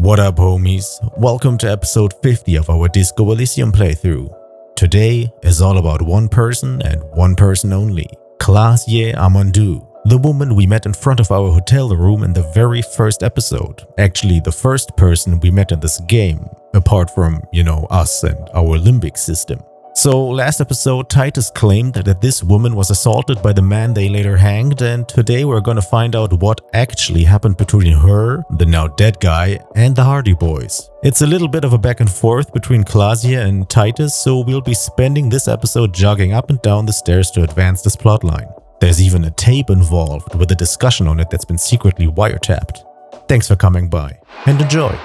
What up, homies? Welcome to episode 50 of our Disco Elysium playthrough. Today is all about one person and one person only. Klaasje Amandou, the woman we met in front of our hotel room in the very first episode. Actually, the first person we met in this game, apart from, us and our limbic system. So last episode, Titus claimed that this woman was assaulted by the man they later hanged, and today we're gonna find out what actually happened between her, the now dead guy, and the Hardy Boys. It's a little bit of a back and forth between Klaasje and Titus, so we'll be spending this episode jogging up and down the stairs to advance this plotline. There's even a tape involved with a discussion on it that's been secretly wiretapped. Thanks for coming by, and enjoy!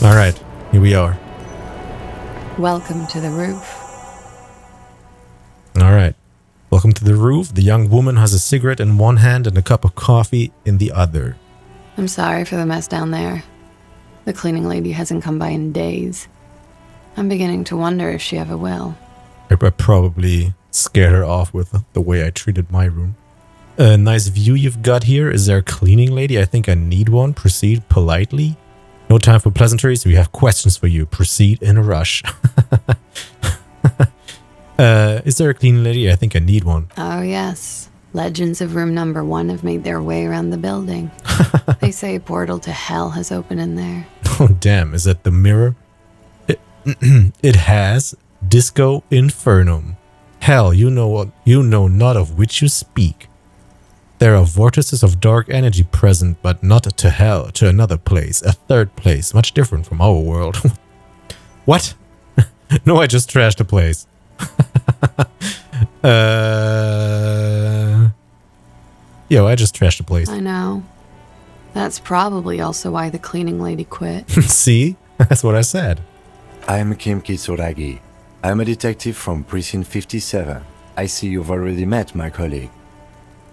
Alright, here we are. Welcome to the roof. Alright, welcome to the roof. The young woman has a cigarette in one hand and a cup of coffee in the other. I'm sorry for the mess down there. The cleaning lady hasn't come by in days. I'm beginning to wonder if she ever will. I probably scared her off with the way I treated my room. A nice view you've got here. Is there a cleaning lady? I think I need one. Proceed politely. No time for pleasantries. We have questions for you. Proceed in a rush. Is there a cleaning lady? I think I need one. Oh, yes. Legends of room number 1 have made their way around the building. They say a portal to hell has opened in there. Oh, damn. Is that the mirror? It has Disco Infernum. Hell, you know not of which you speak. There are vortices of dark energy present, but not to hell, to another place, a third place, much different from our world. What? No, I just trashed the place. I just trashed the place. I know. That's probably also why the cleaning lady quit. See? That's what I said. I'm Kim Kitsuragi. I'm a detective from Precinct 57. I see you've already met my colleague.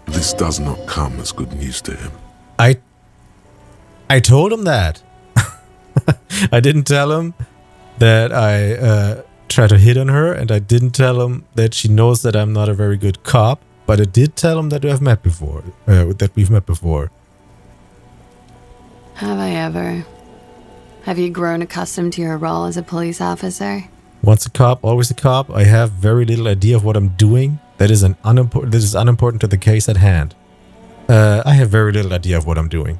This does not come as good news to him. I told him that. I didn't tell him that I tried to hit on her, and I didn't tell him that she knows that I'm not a very good cop, but I did tell him that we've met before. Have I ever? Have you grown accustomed to your role as a police officer? Once a cop, always a cop. I have very little idea of what I'm doing. That is unimportant to the case at hand. I have very little idea of what I'm doing.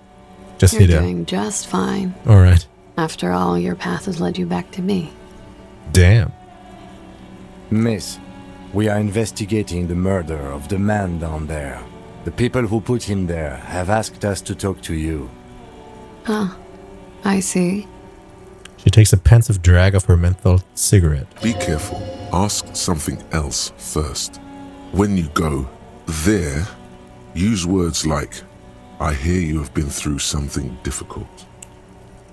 Just You're doing just fine. All right. After all, your path has led you back to me. Damn. Miss, we are investigating the murder of the man down there. The people who put him there have asked us to talk to you. Huh. I see. She takes a pensive drag of her menthol cigarette. Be careful. Ask something else first. When you go there, use words like, I hear you have been through something difficult.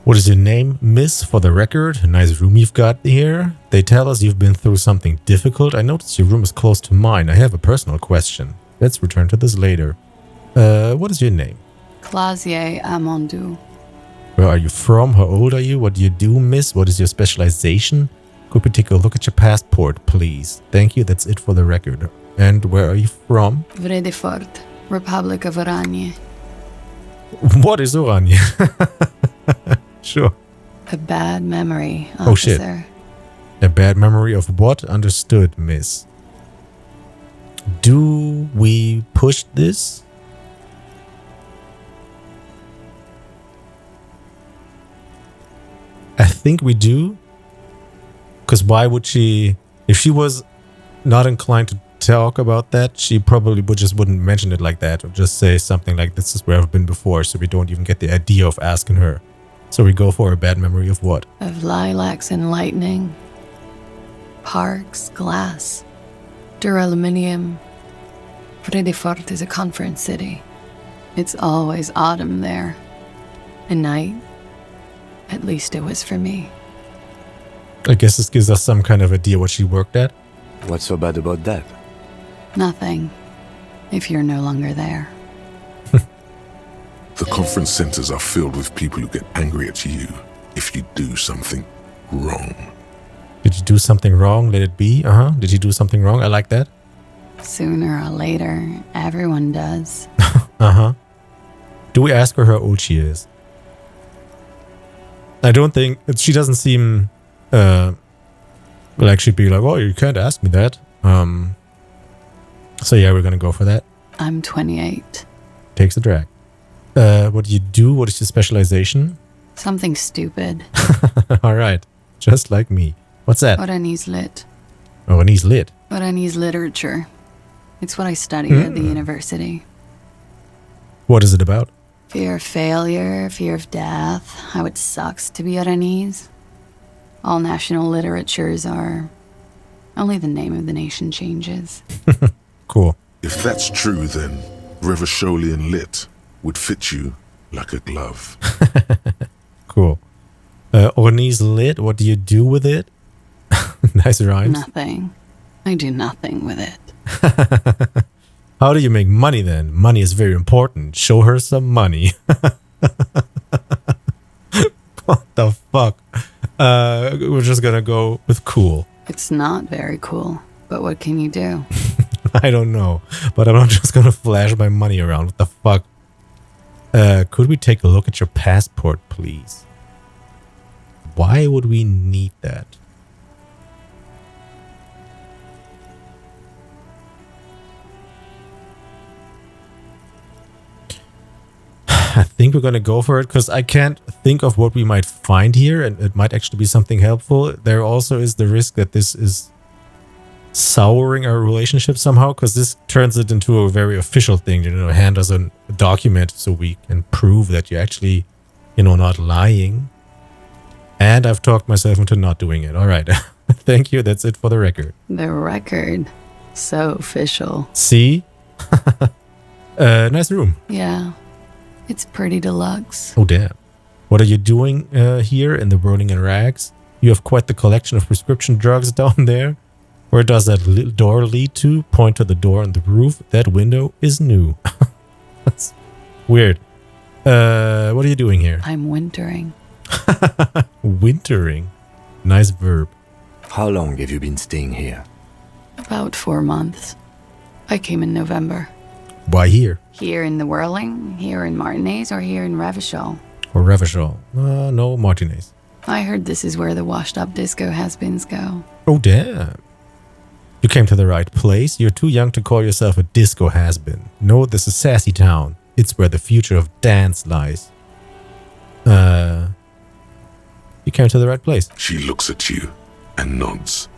What is your name, miss, for the record? A nice room you've got here. They tell us you've been through something difficult. I noticed your room is close to mine. I have a personal question. Let's return to this later. What is your name? Klaasje Amandou. Where are you from? How old are you? What do you do, miss? What is your specialization? Could we take a look at your passport, please? Thank you, that's it for the record. And where are you from? Vredefort, Republic of Oranje. What is Oranje? Sure. A bad memory, officer. Oh shit. A bad memory of what? Understood, miss. Do we push this? I think we do. Because why would she... If she was not inclined to talk about that, she probably wouldn't mention it like that, or just say something like, this is where I've been before, so we don't even get the idea of asking her. So we go for a bad memory of what? Of lilacs and lightning. Parks, glass, duraluminium. Vredefort is a conference city. It's always autumn there. A night. At least it was for me. I guess this gives us some kind of idea what she worked at. What's so bad about that? Nothing. If you're no longer there. The conference centers are filled with people who get angry at you if you do something wrong. Did you do something wrong? Let it be. Did you do something wrong? I like that. Sooner or later, everyone does. Do we ask her how old she is? I don't think she doesn't seem like she'd be like, oh, you can't ask me that. So yeah, we're gonna go for that. I'm 28. Takes a drag. What do you do? What is your specialization? Something stupid. All right, just like me. What's that? Oranese lit. Oranese lit. Oranese literature. It's what I studied at the university. What is it about? Fear of failure, fear of death, how it sucks to be Oranese. All national literatures are... Only the name of the nation changes. Cool. If that's true, then Revacholian lit would fit you like a glove. Cool. Oranese lit, what do you do with it? Nice rhymes. Nothing. I do nothing with it. How do you make money then? Money is very important. Show her some money. What the fuck? We're just gonna go with cool. It's not very cool, but what can you do? I don't know, but I'm not just gonna flash my money around. What the fuck? Could we take a look at your passport, please? Why would we need that? I think we're gonna go for it because I can't think of what we might find here, and it might actually be something helpful. There also is the risk that this is souring our relationship somehow, because this turns it into a very official thing. Hand us a document so we can prove that you're actually, not lying. And I've talked myself into not doing it. All right. Thank you. That's it for the record. The record. So official. See? Nice room. Yeah. It's pretty deluxe. Oh, damn. What are you doing here in the Burning and Rags? You have quite the collection of prescription drugs down there. Where does that door lead to? Point to the door on the roof. That window is new. That's weird. What are you doing here? I'm wintering. Wintering. Nice verb. How long have you been staying here? About 4 months. I came in November. Why here? Here in the Whirling, here in Martinez, or here in Revachol. Or Revachol. No, Martinez. I heard this is where the washed-up disco has-beens go. Oh, damn. You came to the right place. You're too young to call yourself a disco has-been. No, this is Sassy Town. It's where the future of dance lies. You came to the right place. She looks at you and nods.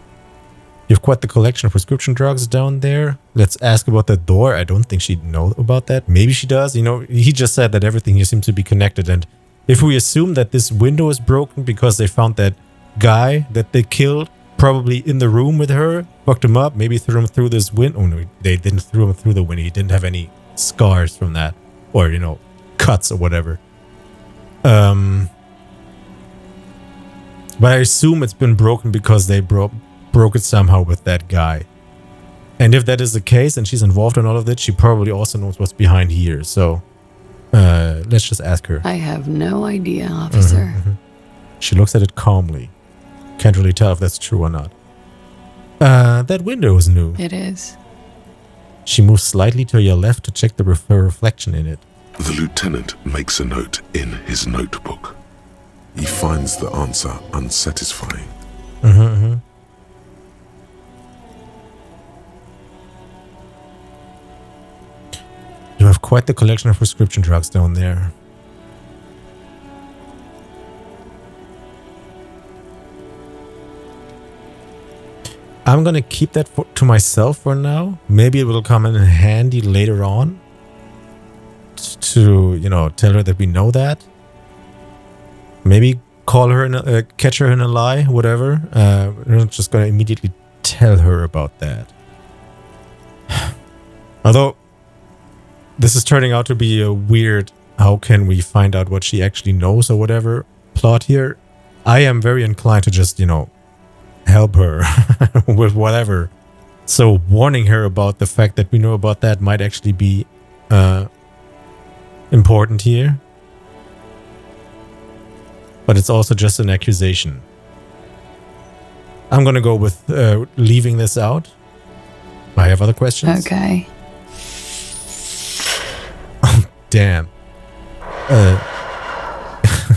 You've quite the collection of prescription drugs down there. Let's ask about that door. I don't think she'd know about that. Maybe she does. He just said that everything here seems to be connected. And if we assume that this window is broken because they found that guy that they killed probably in the room with her, fucked him up, maybe threw him through this window. Oh no, they didn't throw him through the window. He didn't have any scars from that. Or, cuts or whatever. But I assume it's been broken because they broke it somehow with that guy. And if that is the case and she's involved in all of it, she probably also knows what's behind here. So let's just ask her. I have no idea, officer. She looks at it calmly. Can't really tell if that's true or not. That window is new. It is. She moves slightly to your left to check the reflection in it. The lieutenant makes a note in his notebook. He finds the answer unsatisfying. You have quite the collection of prescription drugs down there. I'm gonna keep that to myself for now. Maybe it will come in handy later on to, tell her that we know that. Maybe call her, catch her in a lie, whatever. We're not just gonna immediately tell her about that. Although, this is turning out to be a weird, how can we find out what she actually knows or whatever plot here. I am very inclined to just, help her with whatever. So warning her about the fact that we know about that might actually be important here. But it's also just an accusation. I'm gonna go with leaving this out. I have other questions. Okay. Damn.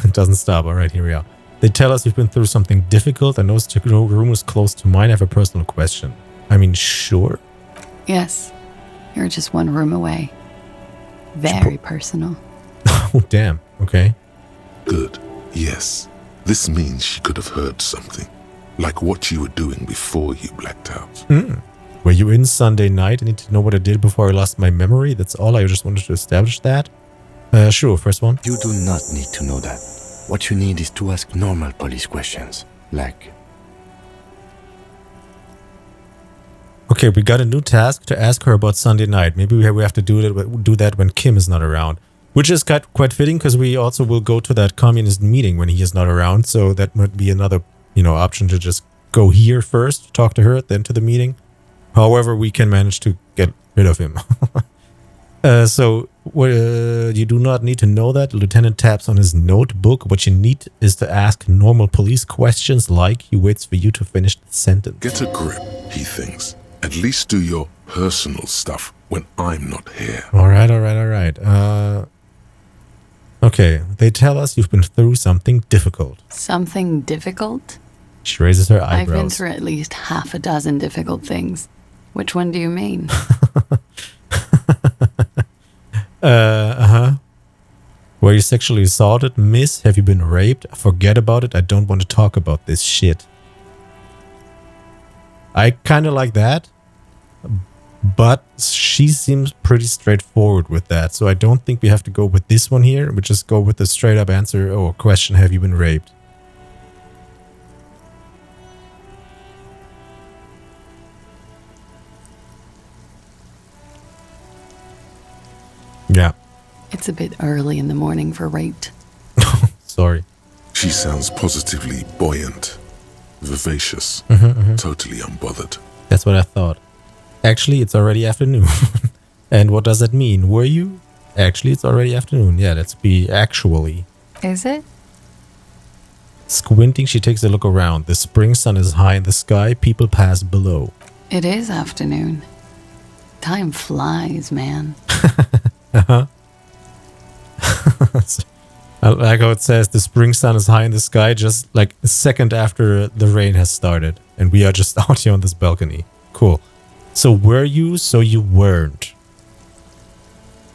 It doesn't stop. All right, here we are. They tell us you've been through something difficult. I noticed your room is close to mine. I have a personal question. I mean, sure. Yes. You're just one room away. Very personal. Oh, damn. Okay. Good. Yes. This means she could have heard something. Like what you were doing before you blacked out. Were you in Sunday night? I need to know what I did before I lost my memory. That's all. I just wanted to establish that. Sure, first one. You do not need to know that. What you need is to ask normal police questions, like... Okay, we got a new task to ask her about Sunday night. Maybe we have to do that when Kim is not around. Which is quite fitting, because we also will go to that communist meeting when he is not around. So that might be another, option to just go here first, talk to her, then to the meeting. However, we can manage to get rid of him. You do not need to know that. The lieutenant taps on his notebook. What you need is to ask normal police questions like he waits for you to finish the sentence. Get a grip, he thinks. At least do your personal stuff when I'm not here. All right. Okay, they tell us you've been through something difficult. Something difficult? She raises her I've been eyebrows. through at least half a dozen difficult things. Which one do you mean? Were you sexually assaulted? Miss, have you been raped? Forget about it. I don't want to talk about this shit. I kind of like that. But she seems pretty straightforward with that. So I don't think we have to go with this one here. We just go with the straight up answer or question, have you been raped? Yeah. It's a bit early in the morning for rape. Sorry. She sounds positively buoyant, vivacious, totally unbothered. That's what I thought. Actually, it's already afternoon. And what does that mean? Were you? Actually, it's already afternoon. Yeah, let's be actually. Is it? Squinting, she takes a look around. The spring sun is high in the sky. People pass below. It is afternoon. Time flies, man. I like how it says the spring sun is high in the sky, just like a second after the rain has started. And we are just out here on this balcony. Cool. So were you? So you weren't.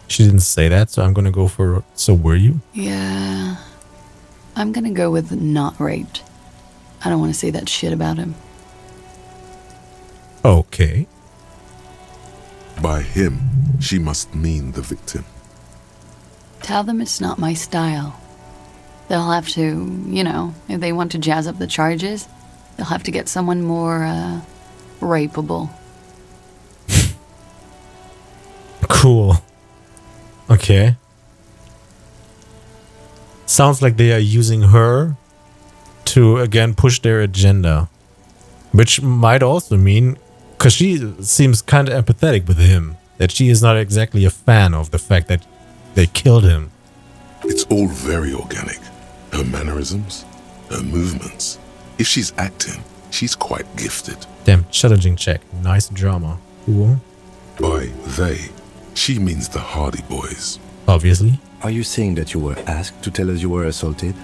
She didn't say that, so I'm gonna go for so were you? Yeah. I'm gonna go with not raped. I don't want to say that shit about him. Okay. By him, she must mean the victim. Tell them it's not my style. They'll have to, if they want to jazz up the charges, they'll have to get someone more, rapeable. Cool. Okay. Sounds like they are using her to, again, push their agenda. Which might also mean, because she seems kind of empathetic with him, that she is not exactly a fan of the fact that they killed him. It's all very organic. Her mannerisms, her movements. If she's acting, she's quite gifted. Damn, challenging check. Nice drama. Cool. By they, she means the Hardy Boys. Obviously. Are you saying that you were asked to tell us you were assaulted?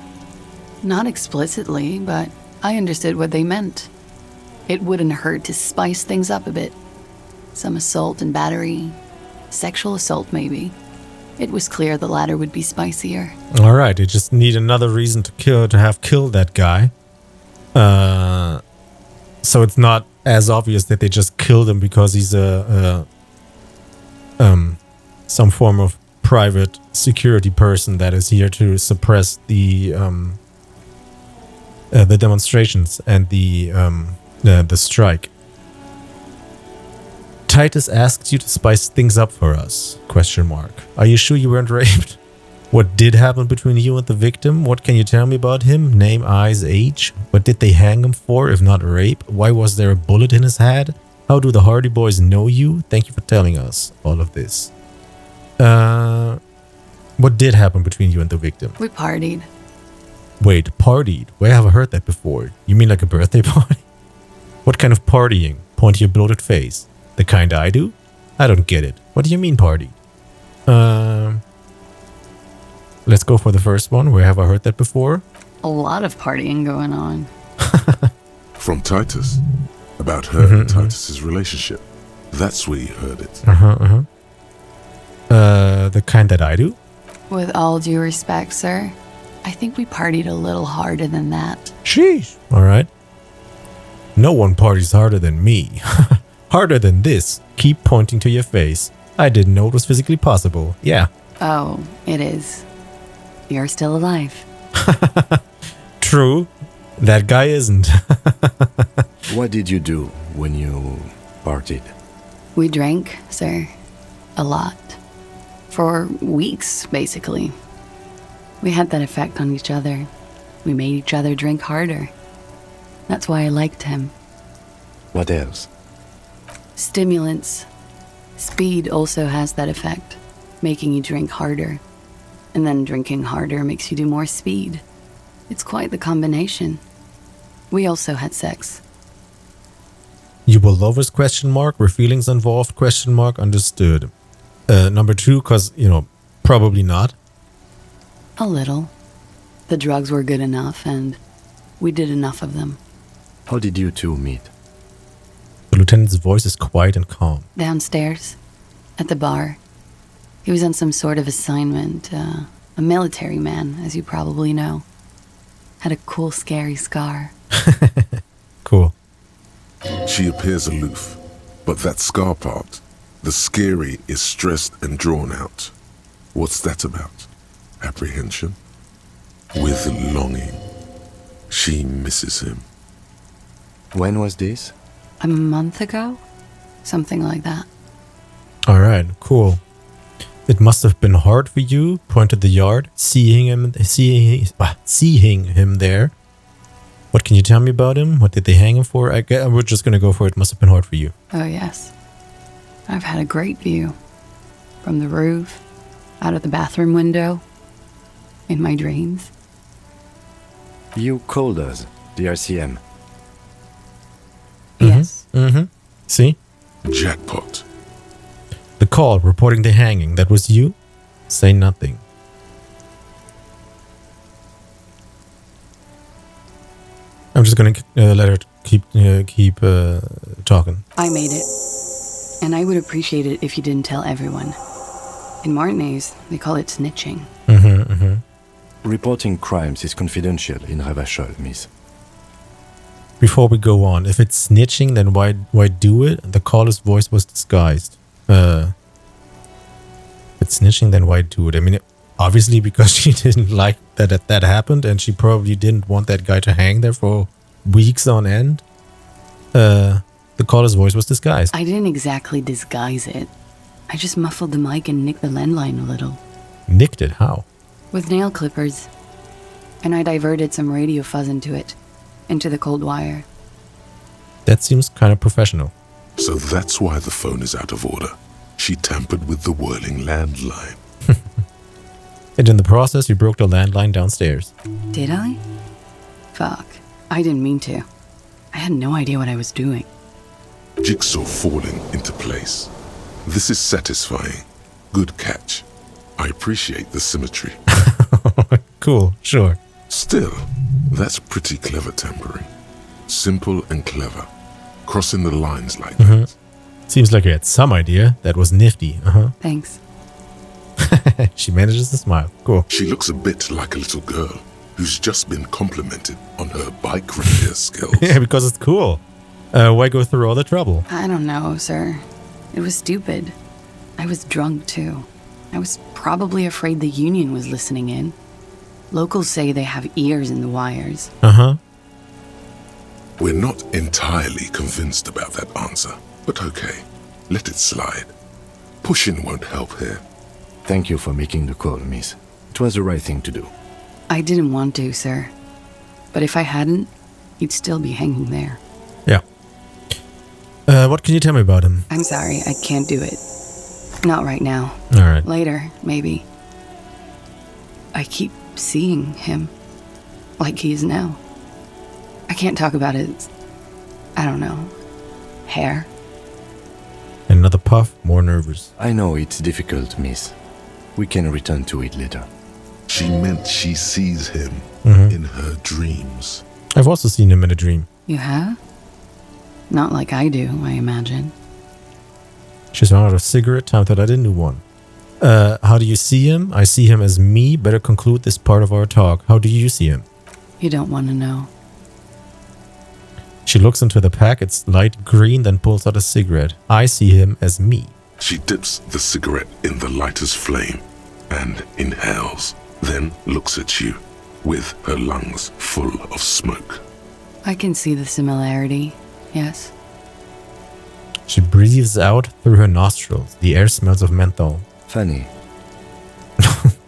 Not explicitly, but I understood what they meant. It wouldn't hurt to spice things up a bit. Some assault and battery. Sexual assault, maybe. It was clear the latter would be spicier. Alright, they just need another reason to have killed that guy. So it's not as obvious that they just killed him because he's some form of private security person that is here to suppress the demonstrations and the strike. Titus asks you to spice things up for us? ? Are you sure you weren't raped? What did happen between you and the victim? What can you tell me about him? Name, eyes, age? What did they hang him for if not rape? Why was there a bullet in his head? How do the Hardy Boys know you? Thank you for telling us all of this. What did happen between you and the victim? We partied. Wait, partied? Where have I heard that before? You mean like a birthday party? What kind of partying? Point to your bloated face. The kind I do? I don't get it. What do you mean party? Let's go for the first one. Where have I heard that before? A lot of partying going on. From Titus. About her and Titus's relationship. That's where you heard it. The kind that I do? With all due respect, sir, I think we partied a little harder than that. Sheesh. Alright. No one parties harder than me. Harder than this. Keep pointing to your face. I didn't know it was physically possible. Yeah. Oh, it is. You're still alive. True. That guy isn't. What did you do when you partied? We drank, sir. A lot. For weeks, basically. We had that effect on each other. We made each other drink harder. That's why I liked him. What else? Stimulants. Speed also has that effect, making you drink harder. And then drinking harder makes you do more speed. It's quite the combination. We also had sex. You were lovers? Question mark. Were feelings involved? Question mark. Understood. Number 2, because, probably not. A little. The drugs were good enough, and we did enough of them. How did you two meet? The lieutenant's voice is quiet and calm. Downstairs, at the bar. He was on some sort of assignment. A military man, as you probably know. Had a cool, scary scar. Cool. She appears aloof, but that scar part, the scary, is stressed and drawn out. What's that about? Apprehension? With longing. She misses him. When was this? A month ago? Something like that. Alright, cool. It must have been hard for you, point at the yard, seeing him there. What can you tell me about him? What did they hang him for? We're just gonna go for it. Must have been hard for you. Oh, yes. I've had a great view. From the roof, out of the bathroom window, in my dreams. You called us, the RCM. Yes. See? Jackpot. The call reporting the hanging, that was you? Say nothing. I'm just gonna let her keep talking. I made it. And I would appreciate it if you didn't tell everyone. In Martinez, they call it snitching. Reporting crimes is confidential in Ravachol, miss. Before we go on, if it's snitching, then why do it? The caller's voice was disguised. If it's snitching, then why do it? I mean, obviously because she didn't like that happened, and she probably didn't want that guy to hang there for weeks on end. The caller's voice was disguised. I didn't exactly disguise it. I just muffled the mic and nicked the landline a little. Nicked it? How? With nail clippers. And I diverted some radio fuzz into the cold wire. That seems kind of professional. So that's why the phone is out of order. She tampered with the whirling landline. And in the process, you broke the landline downstairs. Did I? Fuck. I didn't mean to. I had no idea what I was doing. Jigsaw falling into place. This is satisfying. Good catch. I appreciate the symmetry. Cool, sure. Still, that's pretty clever tampering. Simple and clever. Crossing the lines like that. Seems like you had some idea. That was nifty. Thanks. She manages to smile. Cool. She looks a bit like a little girl who's just been complimented on her bike repair skills. Yeah, because it's cool. Why go through all the trouble? I don't know, sir. It was stupid. I was drunk, too. I was probably afraid the union was listening in. Locals say they have ears in the wires. We're not entirely convinced about that answer, but okay, let it slide. Pushing won't help here. Thank you for making the call, miss. It was the right thing to do. I didn't want to, sir. But if I hadn't, he'd still be hanging there. Yeah. What can you tell me about him? I'm sorry, I can't do it. Not right now. All right. Later, maybe. I keep seeing him. Like he is now. I can't talk about it. I don't know, hair. Another puff, more nervous. I know it's difficult, miss. We can return to it later. She meant she sees him in her dreams. I've also seen him in a dream. You have? Not like I do, I imagine. She's run out of cigarette. Time that I didn't do one. How do you see him? I see him as me. Better conclude this part of our talk. How do you see him? You don't want to know. She looks into the pack. It's light green, then pulls out a cigarette. I see him as me. She dips the cigarette in the lighter's flame and inhales, then looks at you with her lungs full of smoke. I can see the similarity, yes. She breathes out through her nostrils. The air smells of menthol. Funny.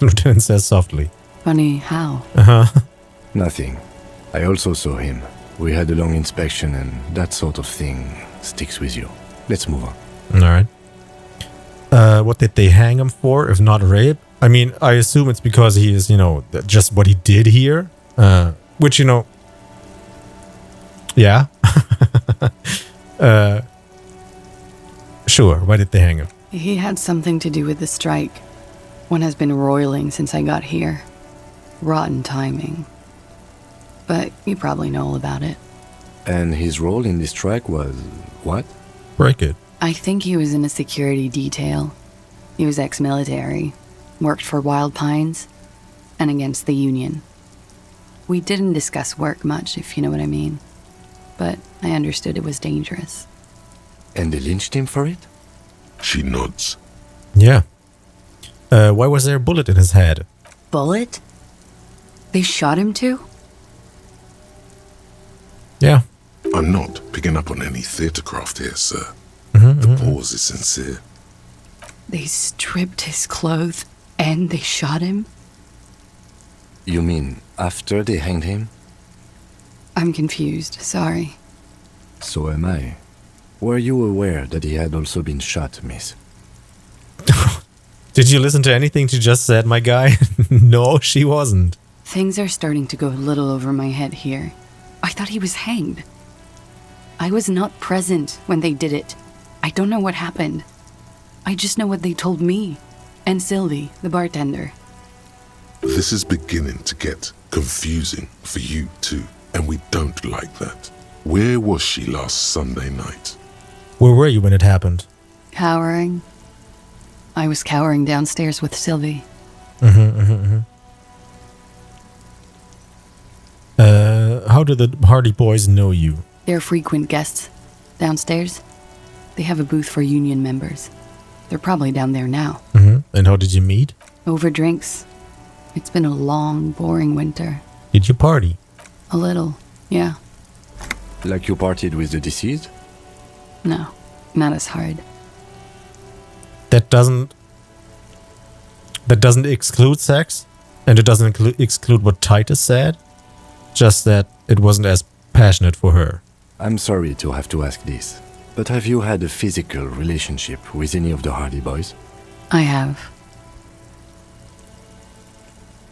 Lieutenant says softly. Funny how? Nothing. I also saw him. We had a long inspection and that sort of thing sticks with you. Let's move on. Alright. What did they hang him for, if not rape? I mean, I assume it's because he is, just what he did here. Which, yeah. Sure, why did they hang him? He had something to do with the strike. One has been roiling since I got here. Rotten timing. But you probably know all about it. And his role in this strike was what? Break it. I think he was in a security detail. He was ex-military, worked for Wild Pines, and against the Union. We didn't discuss work much, if you know what I mean. But I understood it was dangerous. And they lynched him for it? She nods. Yeah. Why was there a bullet in his head? Bullet? They shot him too? Yeah. I'm not picking up on any theatrecraft here, sir. The pause is sincere. They stripped his clothes and they shot him? You mean after they hanged him? I'm confused, sorry. So am I. Were you aware that he had also been shot, miss? Did you listen to anything she just said, my guy? No, she wasn't. Things are starting to go a little over my head here. I thought he was hanged. I was not present when they did it. I don't know what happened. I just know what they told me. And Sylvie, the bartender. This is beginning to get confusing for you too, and we don't like that. Where was she last Sunday night? Where were you when it happened? Cowering. I was cowering downstairs with Sylvie. How do the Hardy Boys know you? They're frequent guests. Downstairs, they have a booth for union members. They're probably down there now. And how did you meet? Over drinks. It's been a long, boring winter. Did you party? A little, yeah. Like you partied with the deceased? No, not as hard. That doesn't exclude sex, and it doesn't exclude what Titus said. Just that it wasn't as passionate for her. I'm sorry to have to ask this, but have you had a physical relationship with any of the Hardy Boys? I have.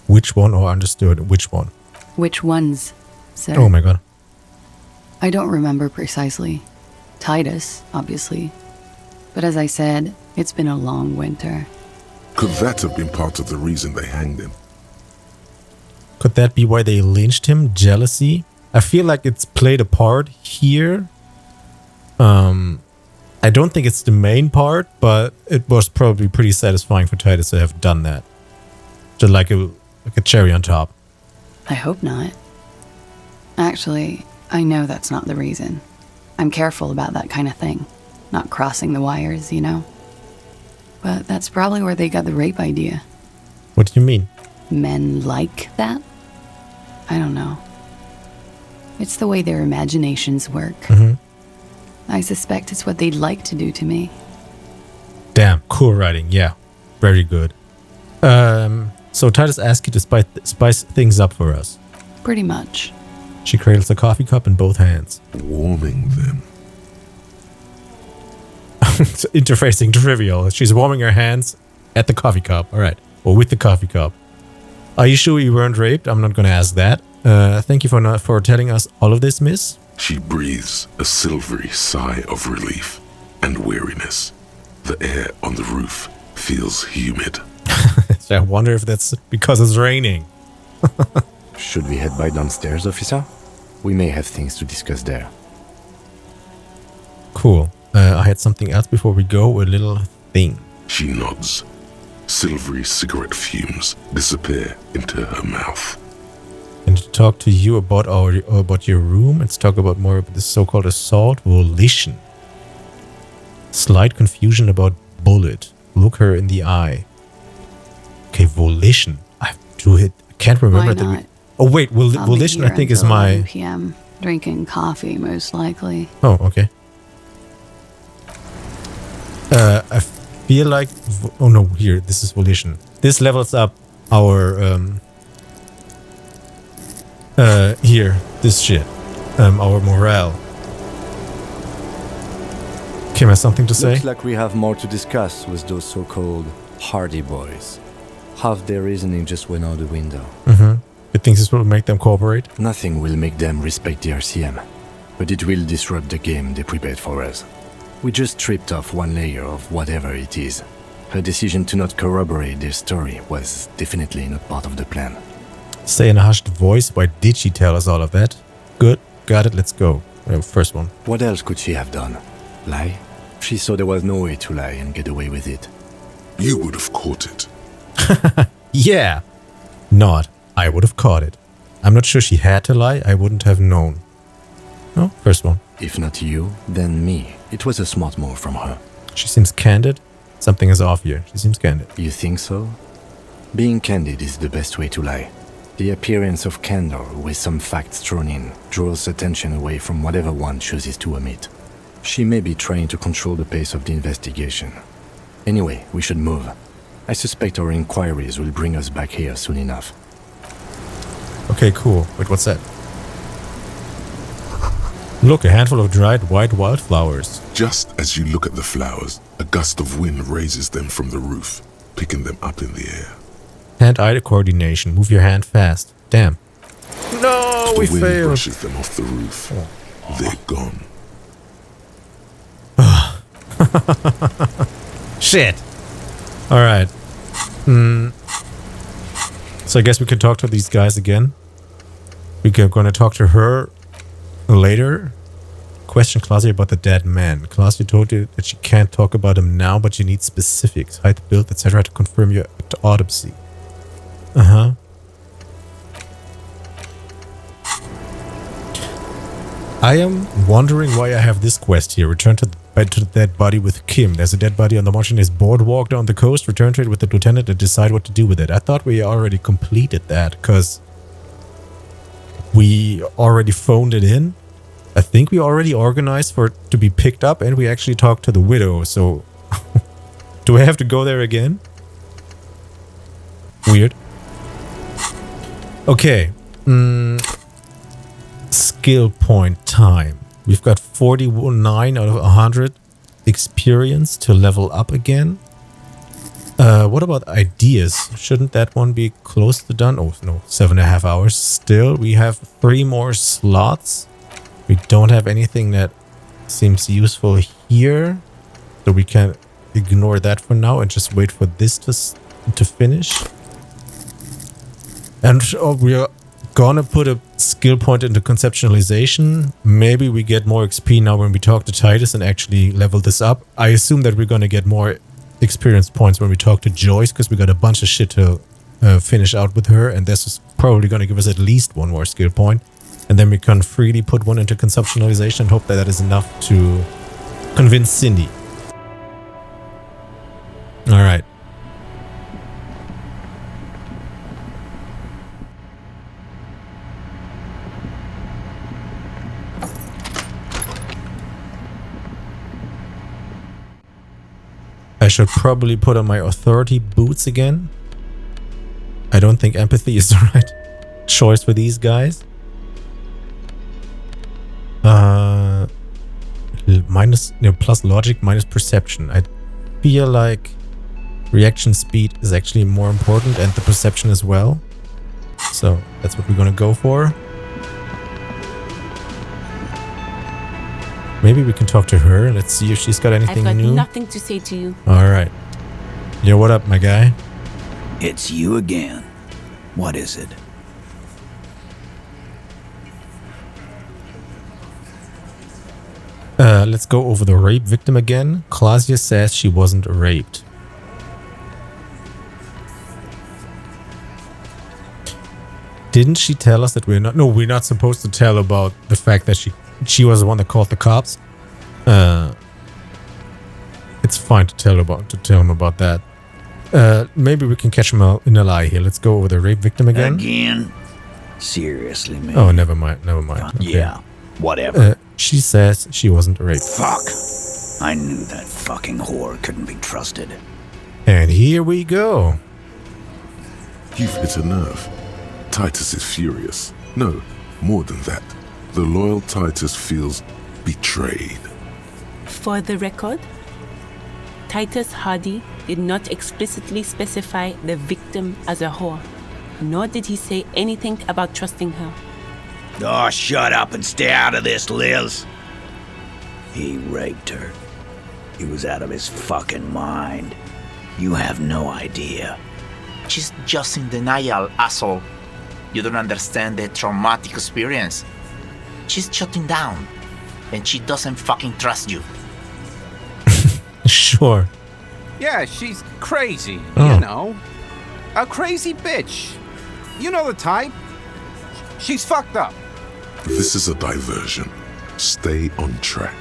Which one? Or understood which one? Which ones, sir? Oh my god. I don't remember precisely. Titus, obviously. But as I said, it's been a long winter. Could that have been part of the reason they hanged him? Could that be why they lynched him? Jealousy? I feel like it's played a part here. I don't think it's the main part, but it was probably pretty satisfying for Titus to have done that. Just like a cherry on top. I hope not. Actually, I know that's not the reason. I'm careful about that kind of thing. Not crossing the wires, you know? But that's probably where they got the rape idea. What do you mean? Men like that? I don't know. It's the way their imaginations work. I suspect it's what they'd like to do to me. Damn, cool writing. Yeah, very good. So Titus asked you to spice things up for us. Pretty much. She cradles a coffee cup in both hands. Warming them. Interfacing trivial. She's warming her hands at the coffee cup. All right. Or with the coffee cup. Are you sure you weren't raped? I'm not going to ask that. Thank you for telling us all of this, miss. She breathes a silvery sigh of relief and weariness. The air on the roof feels humid. So I wonder if that's because it's raining. Should we head by downstairs, officer? We may have things to discuss there. Cool. I had something else before we go, a little thing. She nods. Silvery cigarette fumes disappear into her mouth. And to talk to you about your room, let's talk about more about this so-called assault volition. Slight confusion about bullet. Look her in the eye. Okay, volition. I can't remember Why that. not? Oh wait, I'll be volition I here think is until my. 11 p.m. Drinking coffee, most likely. Oh, okay. I feel like. Oh no, here, this is volition. This levels up our. Here, this shit. Our morale. Kim has something to say? Looks like we have more to discuss with those so-called Hardy boys. Half their reasoning just went out the window. You think this will make them cooperate? Nothing will make them respect the RCM, but it will disrupt the game they prepared for us. We just stripped off one layer of whatever it is. Her decision to not corroborate their story was definitely not part of the plan. Say in a hushed voice, why did she tell us all of that? Good, got it, let's go. First one. What else could she have done? Lie? She saw there was no way to lie and get away with it. You would have caught it. Yeah! Not. I would have caught it. I'm not sure she had to lie, I wouldn't have known. No, first one. If not you, then me. It was a smart move from her. She seems candid. Something is off here. She seems candid. You think so? Being candid is the best way to lie. The appearance of candor with some facts thrown in draws attention away from whatever one chooses to omit. She may be trying to control the pace of the investigation. Anyway, we should move. I suspect our inquiries will bring us back here soon enough. Okay, cool. Wait, what's that? Look, a handful of dried white wildflowers. Just as you look at the flowers, a gust of wind raises them from the roof, picking them up in the air. Hand-eye coordination. Move your hand fast. Damn. No, we The wind failed. brushes them off the roof. They're gone. Shit. All right. So I guess we can talk to these guys again. We're going to talk to her later. Question Klaasje about the dead man. Klaasje told you that she can't talk about him now, but you need specifics, height, build, etc. to confirm your autopsy. I am wondering why I have this quest here. Return to the dead body with Kim. There's a dead body on the Martinez boardwalk down the coast. Return to it with the lieutenant and decide what to do with it. I thought we already completed that because we already phoned it in. I think we already organized for it to be picked up and we actually talked to the widow. So do I have to go there again? Weird. Okay. Skill point time. We've got 49 out of 100 experience to level up again. What about ideas? Shouldn't that one be close to done? Oh, no. 7.5 hours. Still, we have 3 more slots. We don't have anything that seems useful here. So we can ignore that for now and just wait for this to finish. And we are gonna put a skill point into conceptualization. Maybe we get more XP now when we talk to Titus and actually level this up. I assume that we're gonna get more experience points when we talk to Joyce because we got a bunch of shit to finish out with her, and this is probably gonna give us at least 1 more skill point. And then we can freely put 1 into conceptualization and hope that that is enough to convince Cindy. Alright. I should probably put on my authority boots again. I don't think empathy is the right choice for these guys. Plus logic minus perception. I feel like reaction speed is actually more important and the perception as well. So that's what we're gonna go for. Maybe we can talk to her. Let's see if she's got anything I've got new. nothing to say to you. All right. Yo, what up, my guy? It's you again. What is it? Let's go over the rape victim again. Klaasje says she wasn't raped. Didn't she tell us that we're not... No, we're not supposed to tell about the fact that she was the one that called the cops. It's fine to tell him about that. Maybe we can catch him in a lie here. Let's go over the rape victim again. Again? Seriously, man. Oh, never mind. Okay. Yeah, whatever. She says she wasn't raped. Fuck. I knew that fucking whore couldn't be trusted. And here we go. You've hit a nerve. Titus is furious. No, more than that. The loyal Titus feels betrayed. For the record, Titus Hardy did not explicitly specify the victim as a whore, nor did he say anything about trusting her. Oh, shut up and stay out of this, Liz. He raped her. He was out of his fucking mind. You have no idea. She's just in denial, asshole. You don't understand the traumatic experience. She's shutting down, and she doesn't fucking trust you. Sure. Yeah, she's crazy, Oh. you know. A crazy bitch. You know the type. She's fucked up. This is a diversion. Stay on track.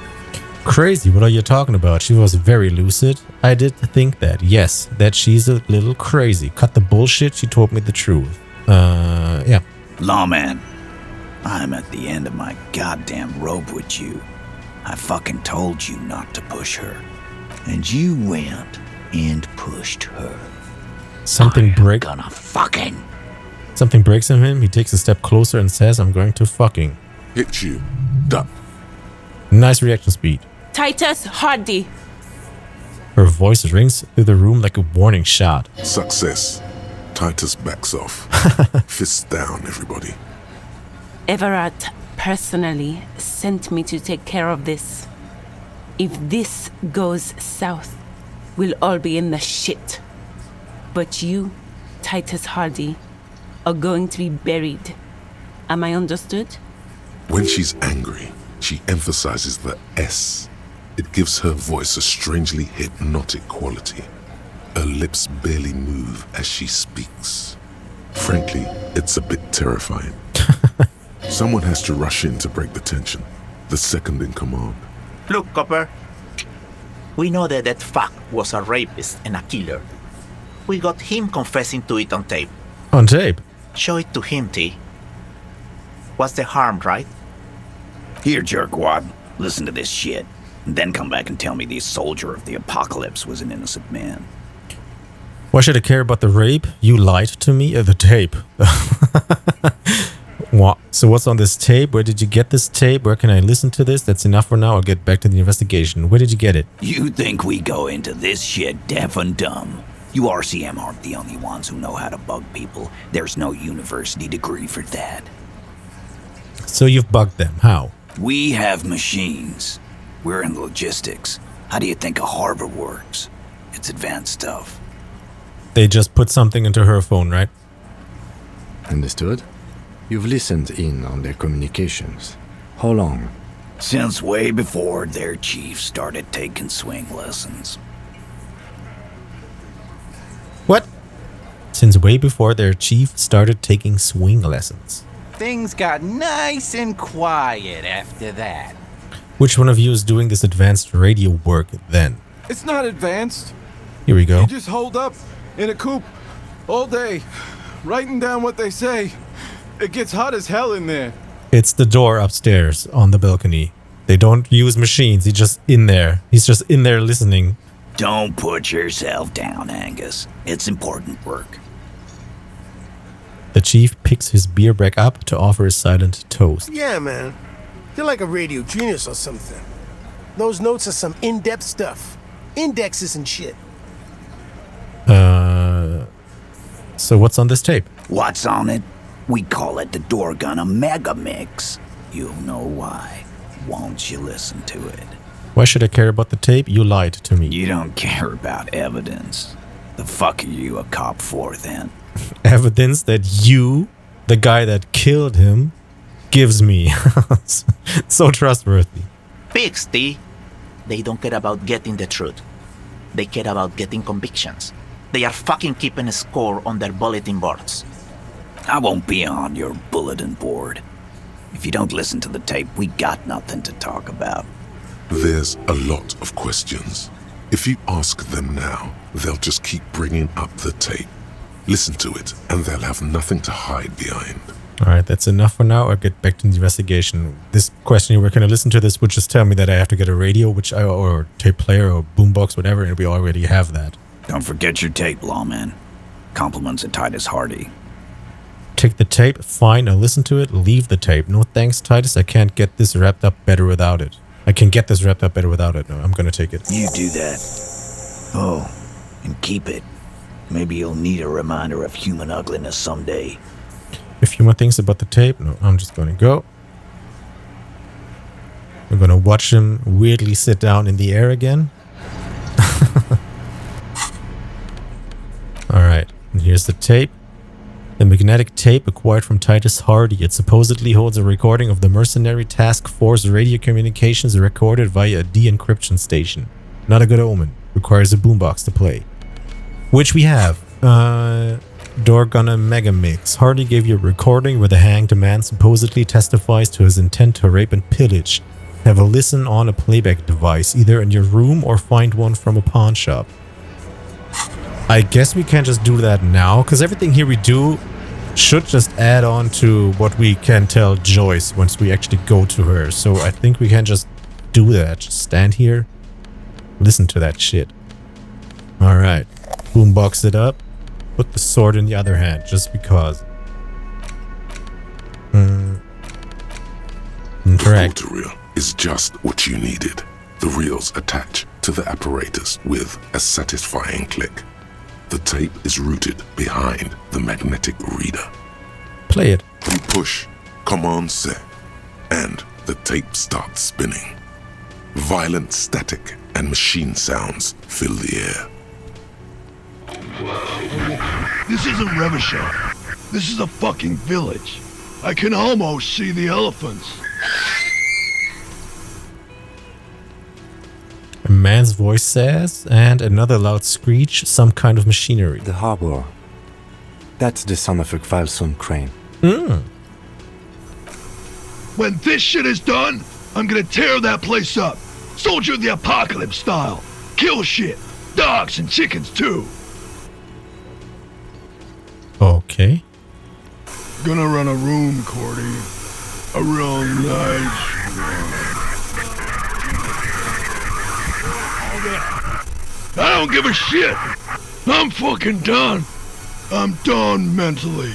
Crazy, what are you talking about? She was very lucid. I did think that, yes, that she's a little crazy. Cut the bullshit, she told me the truth. Yeah. Lawman, I'm at the end of my goddamn rope with you. I fucking told you not to push her. And you went and pushed her. Something breaks in him. He takes a step closer and says, I'm going to fucking. Hit you. Duck. Nice reaction speed. Titus Hardy. Her voice rings through the room like a warning shot. Success. Titus backs off. Fists down, everybody. Everard personally sent me to take care of this. If this goes south, we'll all be in the shit. But you, Titus Hardy, are going to be buried. Am I understood? When she's angry, she emphasizes the S. It gives her voice a strangely hypnotic quality. Her lips barely move as she speaks. Frankly, it's a bit terrifying. Someone has to rush in to break the tension. The second in command. Look, Copper. We know that fuck was a rapist and a killer. We got him confessing to it on tape. On tape? Show it to him, T. What's the harm, right? Here, jerkwad, listen to this shit. And then come back and tell me the soldier of the apocalypse was an innocent man. Why should I care about the rape? You lied to me? The tape. What? So what's on this tape? Where did you get this tape? Where can I listen to this? That's enough for now. I'll get back to the investigation. Where did you get it? You think we go into this shit deaf and dumb? You RCM aren't the only ones who know how to bug people. There's no university degree for that. So you've bugged them. How? We have machines. We're in logistics. How do you think a harbor works? It's advanced stuff. They just put something into her phone, right? Understood? You've listened in on their communications. How long? Since way before their chief started taking swing lessons. What? Since way before their chief started taking swing lessons. Things got nice and quiet after that. Which one of you is doing this advanced radio work then? It's not advanced. Here we go. You just hold up in a coop all day, writing down what they say. It gets hot as hell in there. It's the door upstairs on the balcony. They don't use machines. He's just in there. He's just in there listening. Don't put yourself down, Angus. It's important work. The chief picks his beer back up to offer a silent toast. Yeah, man. You're like a radio genius or something. Those notes are some in-depth stuff. Indexes and shit. So what's on this tape? What's on it? We call it the Dorgun a mega mix. You'll know why. Won't you listen to it? Why should I care about the tape? You lied to me. You don't care about evidence. The fuck are you a cop for then? Evidence that you, the guy that killed him, gives me. So trustworthy. Pigs, T. They don't care about getting the truth. They care about getting convictions. They are fucking keeping a score on their bulletin boards. I won't be on your bulletin board. If you don't listen to the tape, we got nothing to talk about. There's a lot of questions. If you ask them now, they'll just keep bringing up the tape. Listen to it, and they'll have nothing to hide behind. Alright, that's enough for now. I'll get back to the investigation. This question, we're gonna listen to this, would just tell me that I have to get a radio, or tape player, or boombox, whatever, and we already have that. Don't forget your tape, lawman. Compliments of Titus Hardy. Take the tape, fine, I'll listen to it, leave the tape. No thanks, Titus, I can't get this wrapped up better without it. I can get this wrapped up better without it. No, I'm gonna take it. You do that. Oh, and keep it. Maybe you'll need a reminder of human ugliness someday. A few more things about the tape. No, I'm just gonna go. We're gonna watch him weirdly sit down in the air again. Alright, and here's the tape. The magnetic tape acquired from Titus Hardy. It supposedly holds a recording of the Mercenary Task Force radio communications recorded via a de-encryption station. Not a good omen. Requires a boombox to play. Which we have. Dorgonna Mega Mix. Hardy gave you a recording where the hanged man supposedly testifies to his intent to rape and pillage. Have a listen on a playback device, either in your room or find one from a pawn shop. I guess we can't just do that now, because everything here we do should just add on to what we can tell Joyce once we actually go to her. So I think we can just do that. Just stand here, listen to that shit. Alright, boombox it up, put the sword in the other hand, just because. Correct. The water reel is just what you needed. The reels attach to the apparatus with a satisfying click. The tape is routed behind the magnetic reader. Play it. You push Command set, and the tape starts spinning. Violent static and machine sounds fill the air. This isn't Revachol. This is a fucking village. I can almost see the elephants. A man's voice says, and another loud screech, some kind of machinery. The harbor. That's the son of a Kvalson crane. When this shit is done, I'm gonna tear that place up. Soldier of the Apocalypse style. Kill shit. Dogs and chickens too. Okay. Gonna run a room, Cordy. A real nice room. I don't give a shit. I'm fucking done. I'm done mentally.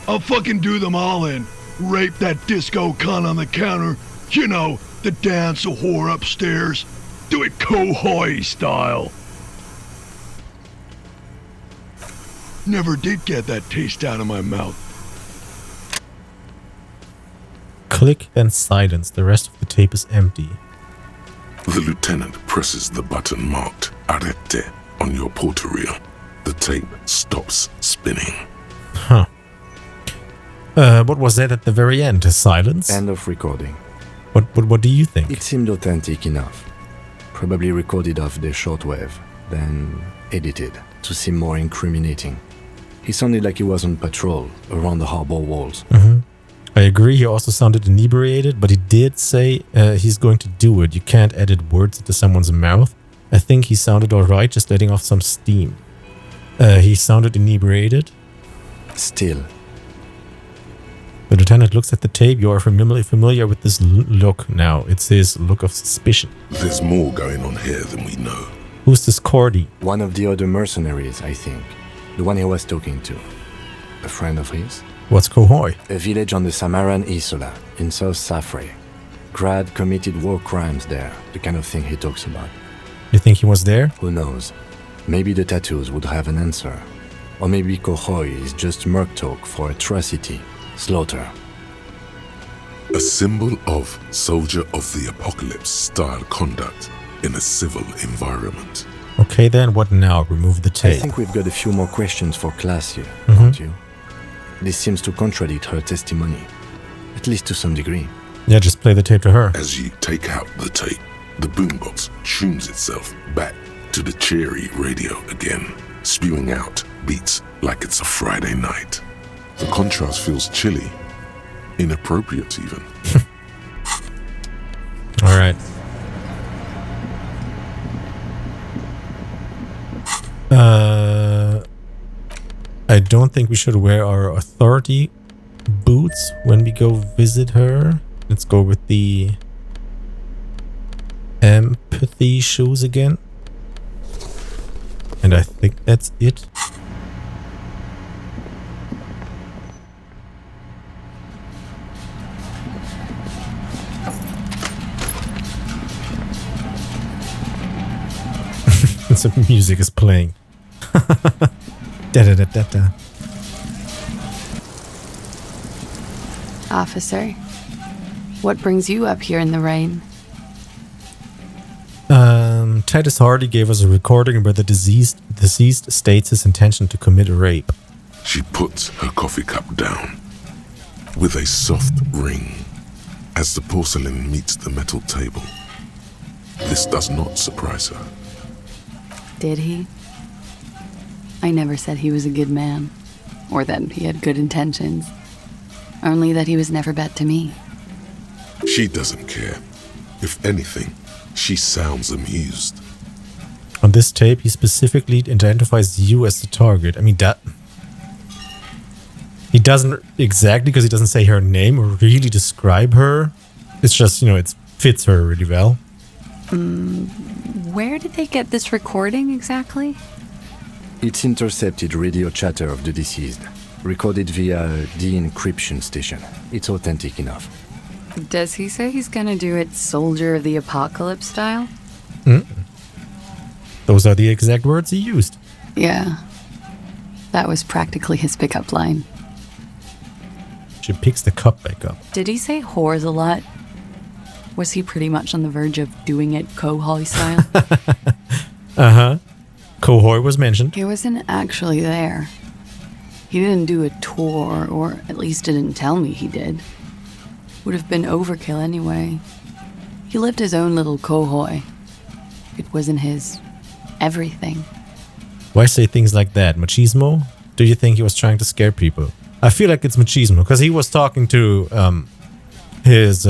I'll fucking do them all in. Rape that disco cunt on the counter. You know, the dance a whore upstairs. Do it Kohoi style. Never did get that taste out of my mouth. Click, then silence. The rest of the tape is empty. The lieutenant presses the button marked Arrête on your porter reel. The tape stops spinning. Huh. What was that at the very end? Silence? End of recording. What do you think? It seemed authentic enough. Probably recorded off the shortwave, then edited to seem more incriminating. He sounded like he was on patrol around the harbor walls. I agree, he also sounded inebriated, but he did say he's going to do it. You can't edit words into someone's mouth. I think he sounded alright, just letting off some steam. He sounded inebriated. Still. The lieutenant looks at the tape. You are familiar with this look now. It's his look of suspicion. There's more going on here than we know. Who's this Cordy? One of the other mercenaries, I think. The one he was talking to. A friend of his. What's Kohoi? A village on the Samaran Isola, in South Safre. Grad committed war crimes there, the kind of thing he talks about. You think he was there? Who knows? Maybe the tattoos would have an answer. Or maybe Kohoi is just merc talk for atrocity, slaughter. A symbol of soldier of the apocalypse style conduct in a civil environment. Okay, then what now? Remove the I tape. think we've got a few more questions for Klaasje, don't you? This seems to contradict her testimony, at least to some degree. Yeah, just play the tape to her. As you take out the tape, the boombox tunes itself back to the cheery radio again, spewing out beats like it's a Friday night. The contrast feels chilly, inappropriate even. All right. I don't think we should wear our authority boots when we go visit her. Let's go with the empathy shoes again. And I think that's it. Some music is playing. Da da da da da. Officer, what brings you up here in the rain? Titus Hardy gave us a recording where the deceased states his intention to commit a rape. She puts her coffee cup down with a soft ring as the porcelain meets the metal table. This does not surprise her. Did he? I never said he was a good man, or that he had good intentions. Only that he was never bad to me. She doesn't care. If anything, she sounds amused. On this tape, he specifically identifies you as the target. I mean, that... He doesn't exactly, because he doesn't say her name or really describe her. It's just, it fits her really well. Where did they get this recording exactly? It's intercepted radio chatter of the deceased, recorded via de-encryption station. It's authentic enough. Does he say he's gonna do it Soldier of the Apocalypse style? Those are the exact words he used. Yeah. That was practically his pickup line. She picks the cup back up. Did he say whores a lot? Was he pretty much on the verge of doing it Kohoi style? Uh-huh. Kohoi was mentioned. He wasn't actually there. He didn't do a tour, or at least didn't tell me he did. Would have been overkill anyway. He lived his own little Kohoi. It wasn't his everything. Why say things like that? Machismo? Do you think he was trying to scare people? I feel like it's machismo, because he was talking to his...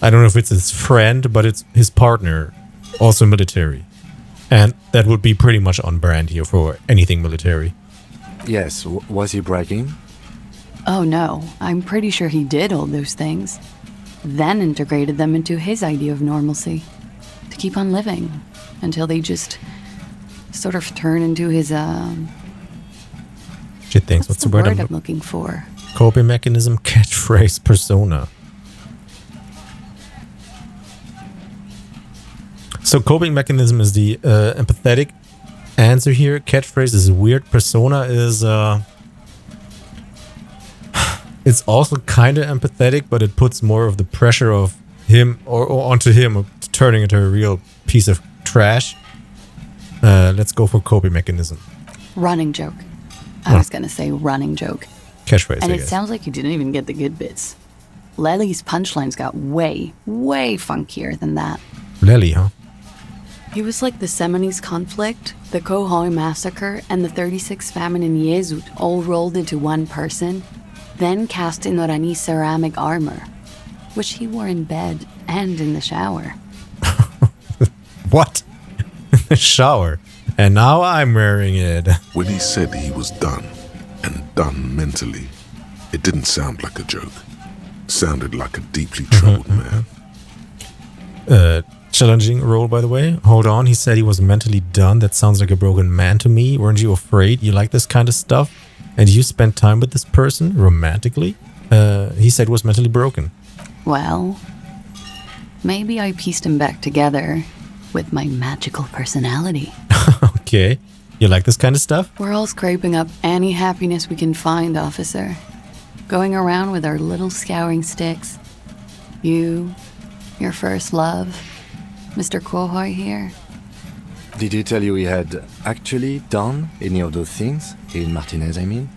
I don't know if it's his friend, but it's his partner, also military. And that would be pretty much on brand here for anything military. Yes, was he bragging? Oh no, I'm pretty sure he did all those things. Then integrated them into his idea of normalcy. To keep on living. Until they just sort of turn into his, Shit thinks, what's the word I'm looking for? Coping mechanism, catchphrase, persona. So coping mechanism is the empathetic answer here. Catchphrase is weird. Persona is it's also kind of empathetic, but it puts more of the pressure of him or onto him of turning into a real piece of trash. Let's go for coping mechanism. Running joke. I was gonna say running joke. Catchphrase, And I it guess. sounds like you didn't even get the good bits. Lely's punchlines got way, way funkier than that. Lely, huh? He was like the Seminoles conflict, the Kohoi massacre, and the 36 famine in Yezut all rolled into one person, then cast in Orani ceramic armor, which he wore in bed and in the shower. What? In the shower. And now I'm wearing it. When he said he was done, and done mentally, it didn't sound like a joke. Sounded like a deeply troubled man. Challenging role, by the way. Hold on, he said he was mentally done. That sounds like a broken man to me. Weren't you afraid? You like this kind of stuff? And you spent time with this person romantically? He said was mentally broken. Well, maybe I pieced him back together with my magical personality. Okay. You like this kind of stuff? We're all scraping up any happiness we can find, officer. Going around with our little scouring sticks, You, your first love, Mr. Quohoi here. Did he tell you he had actually done any of those things? In Martinez, I mean?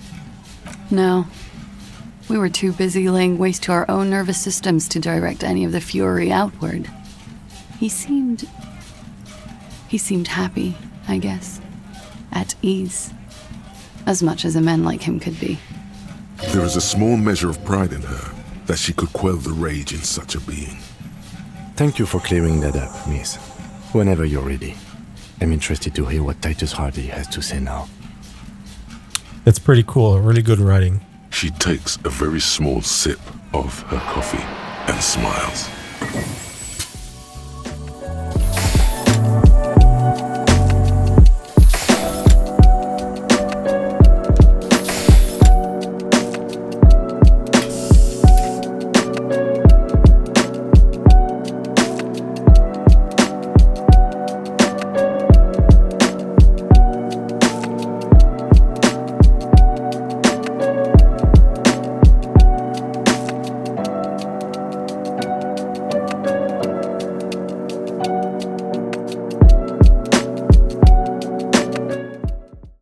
No. We were too busy laying waste to our own nervous systems to direct any of the fury outward. He seemed happy, I guess. At ease. As much as a man like him could be. There is a small measure of pride in her that she could quell the rage in such a being. Thank you for clearing that up, miss. Whenever you're ready. I'm interested to hear what Titus Hardy has to say now. That's pretty cool. Really good writing. She takes a very small sip of her coffee and smiles.